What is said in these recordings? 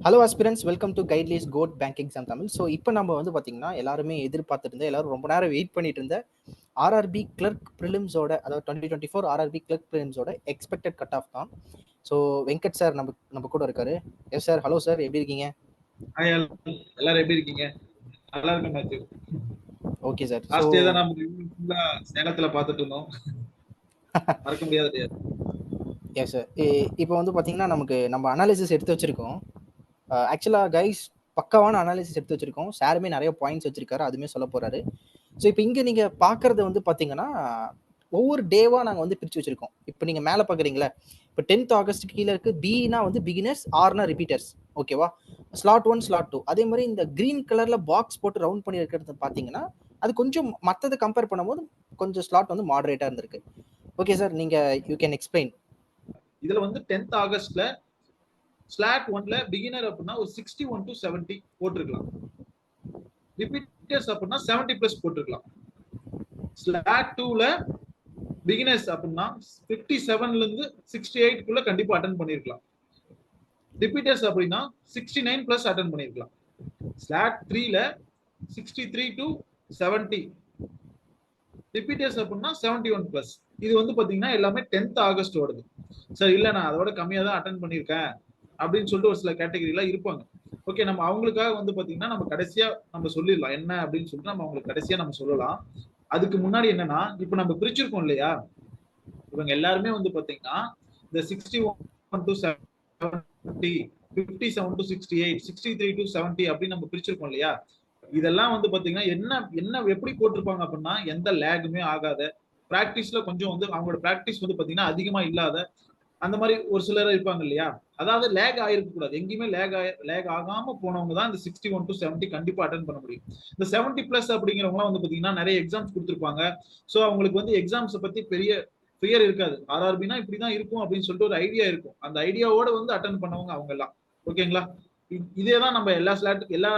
Hello aspirants, welcome to Guidely's code bank exam Tamil. So இப்போ நம்ம வந்து பார்த்தீங்கன்னா எல்லாருமே எதிர்பார்த்துட்டு இருந்த, எல்லாரும் ரொம்ப நேரம் வெயிட் பண்ணிட்டு இருந்த ஆர்ஆர்பி கிளர்க் ப்ரிலிம்ஸோட, அதாவது 2024 ஆர்ஆர்பி கிளர்க் ப்ரிலிம்ஸோட எக்ஸ்பெக்டட் கட் ஆஃப் தான். ஸோ வெங்கட் சார் நம்ம கூட இருக்காரு. எஸ் சார், ஹலோ சார், எப்படி இருக்கீங்க? ஹாய் எல்லாரும் எப்படி இருக்கீங்க? நல்லா இருக்கேன் Mathew. Okay sir. Last day தான் நம்ம ஃபுல்லா சேலத்துல பார்த்துட்டு இருந்தோம். மறக்க முடியாத டே. Yes sir. இப்போ வந்து பார்த்தீங்கன்னா நம்ம அனாலிசிஸ் எடுத்து வச்சிருக்கோம். ஆக்சுவலாக கைஸ், பக்காவான அனாலிசிஸ் எடுத்து வச்சிருக்கோம். சாருமே நிறைய பாயிண்ட்ஸ் வச்சிருக்காரு, அதுவுமே சொல்ல போறாரு. ஸோ இப்போ இங்கே நீங்கள் பார்க்கறது வந்து பார்த்தீங்கன்னா ஒவ்வொரு டேவாக நாங்கள் வந்து பிரித்து வச்சிருக்கோம். இப்போ நீங்கள் மேலே பார்க்குறீங்களா, இப்போ 10th ஆகஸ்ட் கீழே இருக்கு. பினா வந்து பிகினர்ஸ், ஆர்னா ரிப்பீட்டர்ஸ். ஓகேவா? Slot 1, slot 2. அதே மாதிரி இந்த கிரீன் கலரில் பாக்ஸ் போட்டு ரவுண்ட் பண்ணி இருக்கிறது பார்த்தீங்கன்னா அது கொஞ்சம் மற்றதை கம்பேர் பண்ணும்போது கொஞ்சம் ஸ்லாட் வந்து மாடரேட்டாக இருந்திருக்கு. ஓகே சார், நீங்கள் யூ கேன் எக்ஸ்பிளைன். இதில் வந்து 10th ஆகஸ்ட்ல ஸ்லாட் 1ல பிகினர் அப்படின்னா ஒரு 61 to 70 போட்டிருக்கலாம். ரிப்பீட்டர்ஸ் அப்படின்னா 70 பிளஸ் போட்டிருக்கலாம். ஸ்லாட் 2ல பிகினர்ஸ் அப்படின்னா 57ல இருந்து 68க்குள்ள கண்டிப்பா அட்டன் பண்ணிருக்கலாம். ரிப்பீட்டர்ஸ் அப்படின்னா 69 பிளஸ் அட்டன் பண்ணிருக்கலாம். ஸ்லாட் 3ல 63 to 70, ரிப்பீட்டர்ஸ் அப்படின்னா 71 பிளஸ். இது வந்து பாத்தீங்கன்னா எல்லாமே 10th ஆகஸ்ட் வருது சார். இல்ல நான் அதோட கம்மியா தான் அட்டன் பண்ணிருக்கேன் அப்படின்னு சொல்லிட்டு ஒரு சில கேட்டகரியில இருப்பாங்க. ஓகே, நம்ம அவங்களுக்காக வந்து பாத்தீங்கன்னா நம்ம கடைசியா நம்ம சொல்லிடலாம் என்ன அப்படின்னு சொல்லிட்டு நம்ம அவங்களுக்கு கடைசியா நம்ம சொல்லலாம். அதுக்கு முன்னாடி என்னன்னா, இப்ப நம்ம பிரிச்சிருக்கோம் இல்லையா, இவங்க எல்லாருமே வந்து பாத்தீங்கன்னா இந்த 61 to 70, 57 to 68, 63 to 70 அப்படின்னு நம்ம பிரிச்சிருக்கோம் இல்லையா. இதெல்லாம் வந்து பாத்தீங்கன்னா என்ன எப்படி போட்டிருப்பாங்க அப்படின்னா, எந்த லேகுமே ஆகாத, பிராக்டிஸ்ல கொஞ்சம் வந்து அவங்களோட பிராக்டிஸ் வந்து பாத்தீங்கன்னா அதிகமா இல்லாத அந்த மாதிரி ஒரு சிலர் இருப்பாங்க இல்லையா. அதாவது லேக் ஆயிருக்க கூடாது, எங்கேயுமே லேக் ஆகாம போனவங்க தான் இந்த 61 to 70 கண்டிப்பா அட்டன் பண்ண முடியும். இந்த 70 பிளஸ் அப்படிங்கிறவங்க வந்து பாத்தீங்கன்னா நிறைய எக்ஸாம்ஸ் கொடுத்துருப்பாங்க. ஸோ அவங்களுக்கு வந்து எக்ஸாம்ஸ் பத்தி பெரிய ஃபியர் இருக்காது. ஆர்ஆர்பினா இப்படிதான் இருக்கும் அப்படின்னு சொல்லிட்டு ஒரு ஐடியா இருக்கும். அந்த ஐடியாவோட வந்து அட்டன் பண்ணவங்க அவங்க எல்லாம். ஓகேங்களா? இதே தான் நம்ம எல்லா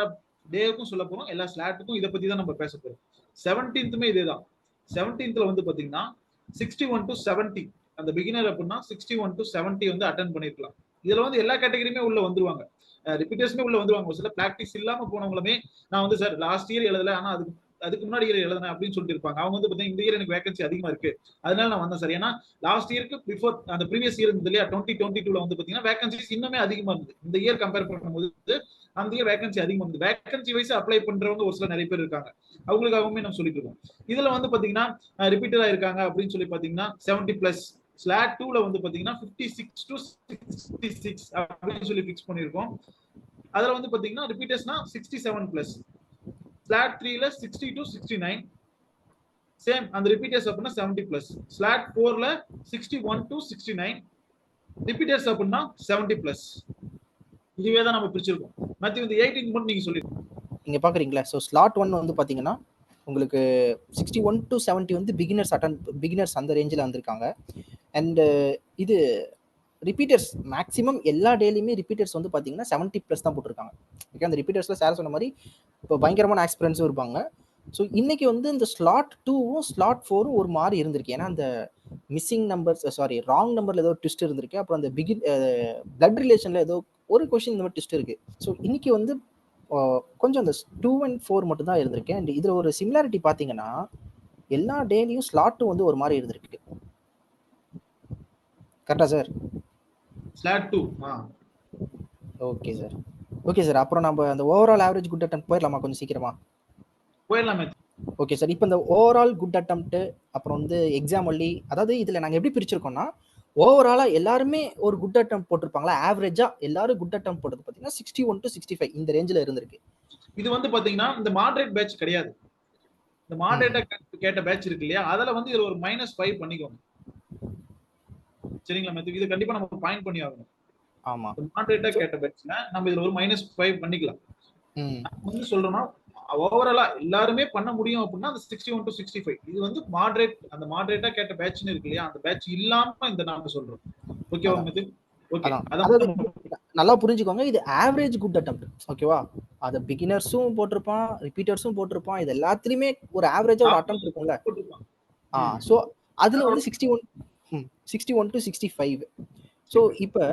டேவுக்கும் சொல்ல போறோம், எல்லா ஸ்லாட்டுக்கும் இதை பத்தி தான் நம்ம பேச போறோம். 17th இதே தான். 17th வந்து பாத்தீங்கன்னா 61 to 70 அந்த பிகினர் அப்படின்னா 61 to 70 வந்து அட்டன் பண்ணிருக்கலாம். இதுல வந்து எல்லா கேட்டகரியுமே உள்ள வந்துருவாங்க, ரிப்பீட்டர்ஸ்மே உள்ள வந்துருவாங்க. ஒரு சில பிராக்டிஸ் இல்லாம போனவங்களுமே நான் வந்து சார் லாஸ்ட் இயர் எழுதல, ஆனா அதுக்கு முன்னாடி இயர் எழுதுனேன் அப்படின்னு சொல்லிட்டு இருப்பாங்க. அவங்க வந்து பாத்தீங்கன்னா இந்த இயர் எனக்கு வேகன்சி அதிகமா இருக்கு, அதனால நான் வந்தேன் சார். ஏன்னா லாஸ்ட் இயருக்கு பிஃபோர் அந்த ப்ரீவியஸ் இயர் இருந்தது இல்லையா, 2022 வந்து பாத்தீங்கன்னா வேகன்சிஸ் இன்னுமே அதிகமா இருந்தது. இந்த இயர் கம்பேர் பண்ணும்போது அந்த இயர் வேகன்சி அதிகமா இருந்தது. வேகன்சி வைஸ் அப்ளை பண்றவங்க ஒரு சில நிறைய பேர் இருக்காங்க, அவங்களுக்காகவுமே நம்ம சொல்லிட்டு இருக்கோம். இதுல வந்து பாத்தீங்கன்னா ரிப்பீட்டரா இருக்காங்க அப்படின்னு சொல்லி பாத்தீங்கன்னா 70 பிளஸ். ஸ்லாட் 2ல வந்து பாத்தீங்கன்னா 56 to 66 அப்படின்னு சொல்லி பிக்ஸ் பண்ணிருக்கோம். அதுல வந்து பாத்தீங்கன்னா ரிப்பீட்டர்ஸ்னா 67 பிளஸ். ஸ்லாட் 3ல 60 to 69 சேம், அந்த ரிப்பீட்டர்ஸ் அப்படின்னா 70 பிளஸ். ஸ்லாட் 4ல 61 to 69, ரிப்பீட்டர்ஸ் அப்படின்னா 70 பிளஸ். இதுவே தான் நம்ம பிரிச்சிருக்கோம். மத்த இந்த 18 மட்டும் நீங்க சொல்லிருங்க. இங்க பாக்குறீங்களா? ஸோ ஸ்லாட் 1 வந்து பாத்தீங்கன்னா உங்களுக்கு 61 to 70 வந்து பிகினர்ஸ் அந்த ரேஞ்சில் வந்திருக்காங்க. அண்ட் இது ரிப்பீட்டர்ஸ் மேக்ஸிமம் எல்லா டேலையுமே ரிப்பீட்டர்ஸ் வந்து பார்த்தீங்கன்னா 70 ப்ளஸ் தான் போட்டிருக்காங்க. ஓகே, அந்த ரிப்பீட்டர்ஸில் சார் சொன்ன மாதிரி இப்போ பயங்கரமான எக்ஸ்பீரியன்ஸும் இருப்பாங்க. ஸோ இன்னைக்கு வந்து இந்த ஸ்லாட் 2வும் ஸ்லாட் 4ம் ஒரு மாதிரி இருந்திருக்கு. ஏன்னா அந்த மிஸ்ஸிங் நம்பர்ஸ், ராங் நம்பரில் ஏதோ ட்விஸ்ட் இருந்திருக்கு. அப்புறம் அந்த பிளட் ரிலேஷனில் ஏதோ ஒரு கொஸ்டின் இந்த மாதிரி ட்விஸ்ட் இருக்கு. ஸோ இன்னைக்கு வந்து கொஞ்சம் அந்த 2 and 4 மட்டும் தான் இருந்திருக்கு. அண்ட் இதில் ஒரு சிமிலாரிட்டி பார்த்தீங்கன்னா எல்லா டேலையும் ஸ்லாட் 2 வந்து ஒரு மாதிரி இருந்திருக்கு. கரெக்டா sir? Slot 2. Okay sir. Okay sir, அப்புறம் நம்ம அந்த ஓவரால் ஆவரேஜ் குட் அட்டெம்ப்ட் போயிடலாமா கொஞ்சம் சீக்கிரமா? போயிடலாமே. Okay sir. இப்போ இந்த ஓவரால் குட் அட்டெம்ப்ட் அப்புறம் வந்து எக்ஸாம் ஒன்லி, அதாவது இதில் நாங்கள் எப்படி பிரிச்சிருக்கோம்னா ஓவராலாக எல்லாருமே ஒரு குட் அட்டெம்ப்ட் போட்டிருப்பாங்களா, ஆவரேஜாக எல்லாரும் குட் அட்டெம்ப்ட் போட்டது பார்த்தீங்கன்னா 61 to 65 இந்த ரேஞ்சில் இருந்திருக்கு. இது வந்து பார்த்தீங்கன்னா இந்த மாடரேட் பேட்ச் கிடையாது. இந்த மாடரேட்டா கேட்ட பேட்ச் இருக்கு இல்லையா, அதில் வந்து இதில் ஒரு -5 பண்ணிக்கோங்க. சரிங்களா மேத்யூ? இது கண்டிப்பா நம்ம பாயிண்ட் பண்ணி ஆகணும். ஆமா, மாடரேட்டா கேட்ட பேட்ச்ல நம்ம இதுல ஒரு -5 பண்ணிக்கலாம். வந்து சொல்றோம்னா ஓவராலா எல்லாருமே பண்ண முடியும் அப்படின்னா அந்த 61 to 65 இது வந்து மாடரேட், அந்த மாடரேட்டா கேட்ட பேட்ச்னு இருக்கு இல்லையா, அந்த பேட்ச் இல்லாம இந்த நாம சொல்றோம். ஓகேவா மேத்யூ? ஓகே, அதாவது நல்லா புரிஞ்சுக்கோங்க, இது ஆவரேஜ் குட் அட்டெம்ப்ட். ஓகேவா? அது பிகினர்ஸும் போட்டிருப்பான், ரிப்பீட்டர்ஸும் போட்டிருப்பான், இது எல்லாத்துலயுமே ஒரு ஆவரேஜா ஒரு அட்டெம்ப்ட் இருக்கும்ல. ஸோ அதுல வந்து 61 to 65. ஸோ இப்போ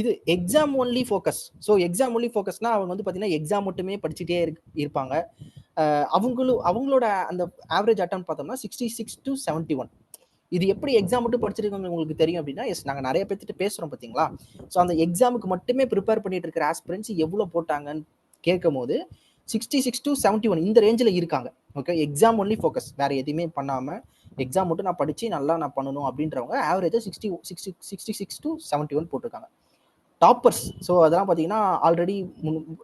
இது exam only focus. So exam only ஃபோக்கஸ்னா அவங்க வந்து பார்த்தீங்கன்னா எக்ஸாம் மட்டுமே படிச்சுட்டே இருப்பாங்க. அவங்களோட அந்த ஆவரேஜ் அட்டம் பார்த்தோம்னா 66 to 71. இது எப்படி எக்ஸாம் மட்டும் படிச்சிருக்கவங்க உங்களுக்கு தெரியும் அப்படின்னா, எஸ் நாங்கள் நிறைய பேர்த்திட்ட பேசுகிறோம் பார்த்தீங்களா. ஸோ அந்த எக்ஸாமுக்கு மட்டுமே ப்ரிப்பேர் பண்ணிட்டு இருக்கிற ஆஸ்பிரன்ஸ் எவ்வளோ போட்டாங்கன்னு கேட்கும் போது 66 to 71 இந்த ரேஞ்சில் இருக்காங்க. ஓகே, எக்ஸாம் ஒன்லி ஃபோக்கஸ், வேறு எதுவுமே பண்ணாமல் எக்ஸாம் மட்டும் நான் படித்து நல்லா நான் பண்ணணும் அப்படின்றவங்க ஆவரேஜாக 66 to 71 போட்டிருக்காங்க. டாப்பர்ஸ், ஸோ அதெல்லாம் பார்த்தீங்கன்னா ஆல்ரெடி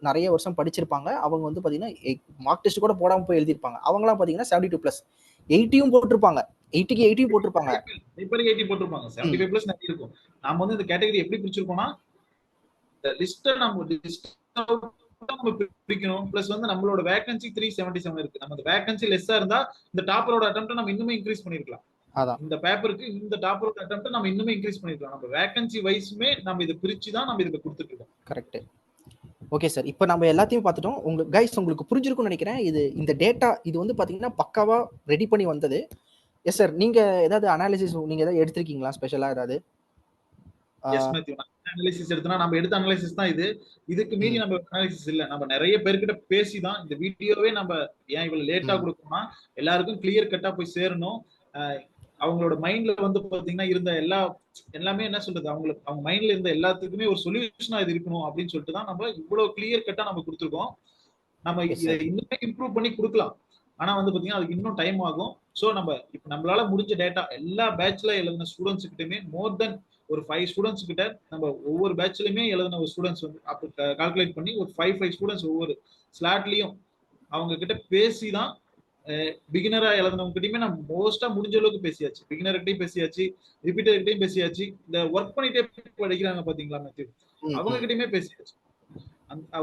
நிறைய வருஷம் படிச்சிருப்பாங்க. அவங்க வந்து பார்த்தீங்கன்னா மார்க் டெஸ்ட் கூட போடாமல் போய் எழுதியிருப்பாங்க. அவங்களாம் பார்த்தீங்கன்னா 72+, 80யும் போட்டிருப்பாங்க, 80க்கு 80 போட்டிருப்பாங்க. இப்போ 80 போட்டிருப்பாங்க, 75+ நிறைய இருக்கும். நாம வந்து இந்த கேட்டகரி எப்படி பிரிச்சிருக்கோம்னா, இந்த லிஸ்ட்டை நம்ம பிரிக்கணும். பிளஸ் வந்து நம்மளோட வேகன்சி 377 இருக்கு. நம்ம வேகன்சி லெஸ்ஸா இருந்தா இந்த டாப்பரோட அட்டெம்ப்ட் நம்ம இன்னுமே இன்க்ரீஸ் பண்ணிருக்கலாம். அதான் இந்த பேப்பருக்கு இந்த டாப்பரோட அட்டெம்ப்ட் நம்ம இன்னுமே இன்க்ரீஸ் பண்ணிருக்கலாம். நம்ம வேகன்சி வைஸ்மே நம்ம இதை பிரிச்சு தான் நம்ம இதுக்கு கொடுத்துட்டு இருக்கோம். கரெக்ட். ஓகே சார், இப்போ நம்ம எல்லாத்தையும் பார்த்துட்டோம். உங்களுக்கு புரிஞ்சிருக்கும்னு நினைக்கிறேன். இந்த டேட்டா இது வந்து பார்த்தீங்கன்னா பக்காவா ரெடி பண்ணி வந்தது. எஸ் சார், நீங்க ஏதாவது அனாலிசிஸ் நீங்க ஏதாவது எடுத்திருக்கீங்களா ஸ்பெஷலா ஏதாவது? எஸ் மேத்யூ, அனாலிசிஸ் எடுத்தனா நம்ம எடுத்த அனாலிசிஸ் தான் இது. இதுக்கு மீறி நம்ம அனாலிசிஸ் இல்ல. நம்ம நிறைய பேர்கிட்ட பேசி தான் இந்த வீடியோவே நம்ம ஏன் இவ்வளவு லேட்டா கொடுக்கணும்னா எல்லாருக்கும் கிளியர் கட்டா போய் சேரணும். அவங்களோட மைண்ட்ல வந்து பாத்தீங்கன்னா இருந்த எல்லாமே என்ன சொல்றது, அவங்க மைண்ட்ல இருந்த எல்லாத்துக்குமே ஒரு சொல்யூஷனா இது இருக்கணும் அப்படின்னு சொல்லிட்டு தான் நம்ம இவ்வளவு கிளியர் கட்டா நம்ம கொடுத்துருக்கோம். நம்ம இதை இன்னுமே இம்ப்ரூவ் பண்ணி கொடுக்கலாம். ஆனா வந்து பாத்தீங்கன்னா அதுக்கு இன்னும் டைம் ஆகும். சோ நம்ம இப்ப நம்மளால முடிஞ்ச டேட்டா எல்லா பேட்ச்ல எழுதின ஸ்டூடெண்ட்ஸ் கிட்டயுமே மோர் தென் ஒரு 5 ஸ்டூடெண்ட்ஸ் கிட்ட நம்ம ஒவ்வொரு பேட்ச்லயுமே எழுதின ஒரு ஸ்டூடெண்ட்ஸ் வந்து அப்ப கால்குலேட் பண்ணி ஒரு 5 ஸ்டூடெண்ட்ஸ் ஒவ்வொரு ஸ்லாட்லயும் அவங்க கிட்ட பேசி தான் பிகினரா எழுதினவங்க கிட்டயுமே நம்ம மோஸ்டா முடிஞ்ச அளவுக்கு பேசியாச்சு. பிகினர்கிட்டையும் பேசியாச்சு, ரிப்பீட்டர்கிட்டையும் பேசியாச்சு, இந்த ஒர்க் பண்ணிட்டே படிக்கிறாங்க பாத்தீங்களா மேத்யூ, அவங்க கிட்டயுமே பேசியாச்சு.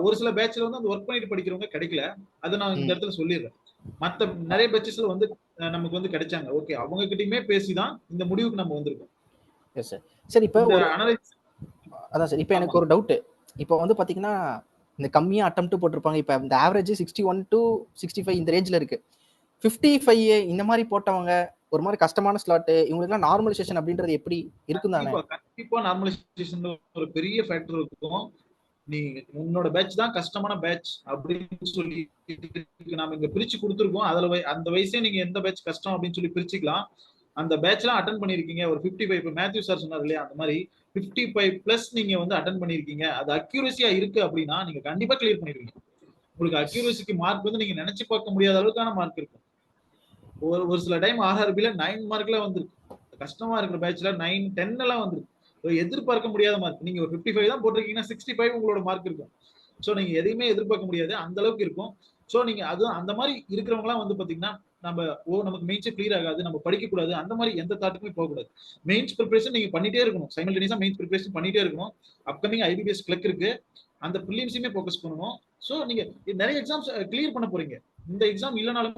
ஒரு சில பேட்ச்ல வந்து அந்த ஒர்க் பண்ணிட்டு படிக்கிறவங்க கிடைக்கல, அதை நான் இந்த இடத்துல சொல்லிடுறேன். மத்த நிறைய பேட்சஸ்ல வந்து நமக்கு வந்து கிடைச்சாங்க. ஓகே, அவங்க கிட்டயுமே பேசிதான் இந்த முடிவுக்கு நம்ம வந்திருக்கோம். Yes sir. சரி, இப்போ அதான் சார், இப்போ எனக்கு ஒரு டவுட். இப்போ வந்து பாத்தீங்கன்னா இந்த கம்மியா அட்டெம்ப்ட் போட்டிருப்பாங்க. இப்போ இந்த ஆவரேஜ் 61 to 65 இந்த ரேஞ்சில் இருக்கு. 55 இந்த மாதிரி போட்டவங்க ஒரு மாதிரி கஷ்டமான ஸ்லாட், இவங்களுக்குலாம் நார்மலைசேஷன் அப்படின்றது எப்படி இருக்கும் தானே? கண்டிப்பா நார்மலைசேஷன் ஒரு பெரிய ஃபேக்டர் இருக்கும். நீ உன்னோட பேட்ச் தான் கஷ்டமான பேட்ச் அப்படின்னு சொல்லி நாம இங்க பிரிச்சு கொடுத்துருக்கோம். அதுல அந்த வயசே நீங்க எந்த பேட்ச் கஷ்டம் அப்படின்னு சொல்லி பிரிச்சுக்கலாம். அந்த பேட்ச்லாம் அட்டன் பண்ணிருக்கீங்க ஒரு 55, இப்போ மேத்யூ சார் சொன்னார் இல்லையா, அந்த மாதிரி 55+ நீங்க வந்து அட்டன் பண்ணிருக்கீங்க, அது அக்யூரசியா இருக்கு அப்படின்னா நீங்க கண்டிப்பா கிளியர் பண்ணிருக்கீங்க. உங்களுக்கு அக்யூரசிக்கு மார்க் வந்து நீங்க நினைச்சு பார்க்க முடியாத அளவுக்கான மார்க் இருக்கும். ஒரு சில டைம் RRBல 9 மார்க்ல வந்திருக்கு. கஷ்டமா இருக்கிற பேட்ச்ல 9, 10 எல்லாம் வந்திருக்கு. எதிர்பார்க்க முடியாத மார்க். நீங்க ஒரு 55 தான் போட்டிருக்கீங்கன்னா 65 உங்களோட மார்க் இருக்கும். சோ நீங்க எதையுமே எதிர்பார்க்க முடியாது, அந்த அளவுக்கு இருக்கும். சோ நீங்க அது அந்த மாதிரி இருக்கிறவங்க எல்லாம் வந்து பாத்தீங்கன்னா நமக்கு மெயின்ஸே கிளியர் ஆகாது, நம்ம படிக்க கூடாது, அந்த மாதிரி எந்த தாட்டுக்குமே போக கூடாது. மெயின்ஸ் ப்ரிப்பரேஷன் நீங்க பண்ணிட்டே இருக்கணும். சைமல்டேனியஸா மெயின்ஸ் ப்ரிப்பரேஷன் பண்ணிட்டே இருக்கணும். அப்கமிங் IBPS கிளர்க் இருக்கு, அந்த பிலிம்ஸையுமே ஃபோக்கஸ் பண்ணணும். சோ நீங்க நிறைய எக்ஸாம்ஸ் கிளியர் பண்ண போறீங்க. இந்த எக்ஸாம் இல்லனாலும்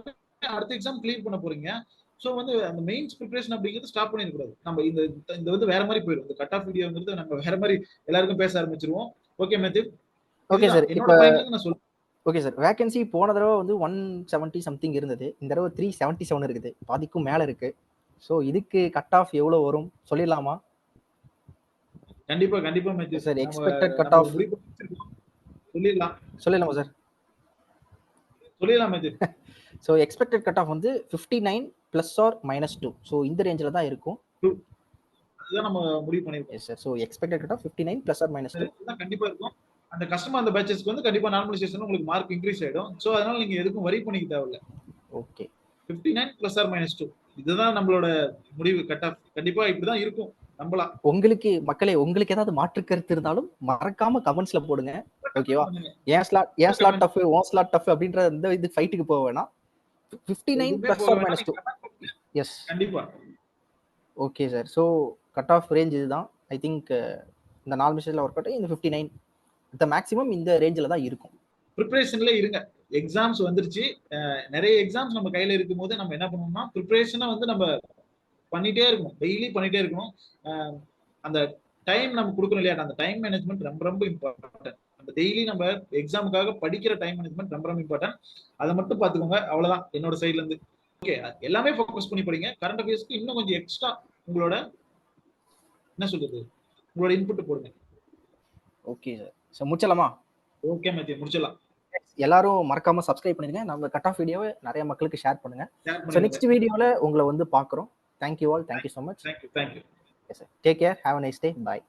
அடுத்த எக்ஸாம் கிளியர் பண்ண போறீங்க. சோ வந்து அந்த மெயின்ஸ் ப்ரிப்பரேஷன் அப்படிங்கிறது ஸ்டாப் பண்ணிட கூடாது. நம்ம இந்த வந்து வேற மாதிரி போயிடும். இந்த கட் ஆஃப் வீடியோங்கிறது நம்ம வேற மாதிரி எல்லாருக்கும் பேச ஆரம்பிச்சிருவோம். Okay Mathew? Okay sir. என்னோட பாயிண்ட் நான் சொல்றேன். ஓகே சார், வேகன்சி போன தடவை வந்து 170 சம்திங் இருந்தது, இந்த தடவை 377 இருக்குது, பாதிக்கும் மேல இருக்கு. ஸோ இதுக்கு கட் ஆஃப் எவ்வளவு வரும் சொல்லிடலாமா? கண்டிப்பா கண்டிப்பா Mathew sir. Expected cut off சொல்லிடலாமா சார்? சொல்லிடலாம் Mathew. So expected cut off வந்து 59 + or -2. ஸோ இந்த ரேஞ்சில் தான் இருக்கும். அதுதான் நம்ம முடிவு பண்ணிருக்கோம். Yes sir. So expected cut of 59 + or -2 கண்டிப்பா இருக்கும். அந்த கஸ்டமர் அந்த பேட்சஸ்க்கு வந்து கண்டிப்பா நார்மலைசேஷன் உங்களுக்கு மார்க் இன்க்ரீஸ் ஆயிடும். சோ அதனால நீங்க எதுக்கும் வரி பண்ணிக்க தேவையில்ல. ஓகே. 59 + or -2 இதுதான் நம்மளோட முடிவு. கட் ஆஃப் கண்டிப்பா இப்படிதான் இருக்கும். நம்பலாம். மக்களே உங்களுக்கு ஏதாவது மாற்று கருத்து இருந்தாலும் மறக்காம கமெண்ட்ஸ்ல போடுங்க. ஓகேவா? ஏன் slot tough, own slot tough அப்படின்ற இந்த இது ஃபைட்டுக்கு போக வேணாம். 59 + or -2. எஸ் கண்டிப்பா. Okay sir. So cut off range இதுதான். ஐ திங்க் இந்த நார்மலைசேஷன்ல ஒர்க் அவுட் இந்த 59 இந்த மேக்ஸிமம் இந்த ரேஞ்சில் தான் இருக்கும். ப்ரிப்பரேஷன்ல இருங்க. எக்ஸாம்ஸ் வந்துருச்சு. நிறைய எக்ஸாம்ஸ் நம்ம கையில இருக்கும்போது நம்ம என்ன பண்ணணும்னா ப்ரிப்பரேஷனை வந்து நம்ம பண்ணிட்டே இருக்கணும். டெய்லி பண்ணிட்டே இருக்கணும். அந்த டைம் நம்ம கொடுக்கணும் இல்லையா, அந்த டைம் மேனேஜ்மெண்ட் ரொம்ப ரொம்ப இம்பார்ட்டன்ட். நம்ம டெய்லி நம்ம எக்ஸாமுக்காக படிக்கிற டைம் மேனேஜ்மெண்ட் ரொம்ப ரொம்ப இம்பார்ட்டன்ட். அதை மட்டும் பார்த்துக்கோங்க. அவ்வளவுதான் என்னோட சைட்ல இருந்து. ஓகே, எல்லாமே ஃபோக்கஸ் பண்ணி படிங்க. கரண்ட் அஃபேர்ஸ்க்கு இன்னும் கொஞ்சம் எக்ஸ்ட்ரா உங்களோட என்ன சொல்றது, உங்களோட இன்புட் போடுங்க. Okay sir. ஸோ முடிச்சலாமா? ஓகே மேத்யூ, முடிச்சிடலாம். எல்லாரும் மறக்காம சப்ஸ்கிரைப் பண்ணிடுங்க. நம்ம கட் ஆஃப் வீடியோவை நிறைய மக்களுக்கு ஷேர் பண்ணுங்க. ஷேர் ஸோ பண்ணிடுங்க. நெக்ஸ்ட் வீடியோவில் உங்களை வந்து பார்க்குறோம். Thank you all. Thank you so much. Thank you. Yes, sir. Take care. Have a nice day. Bye.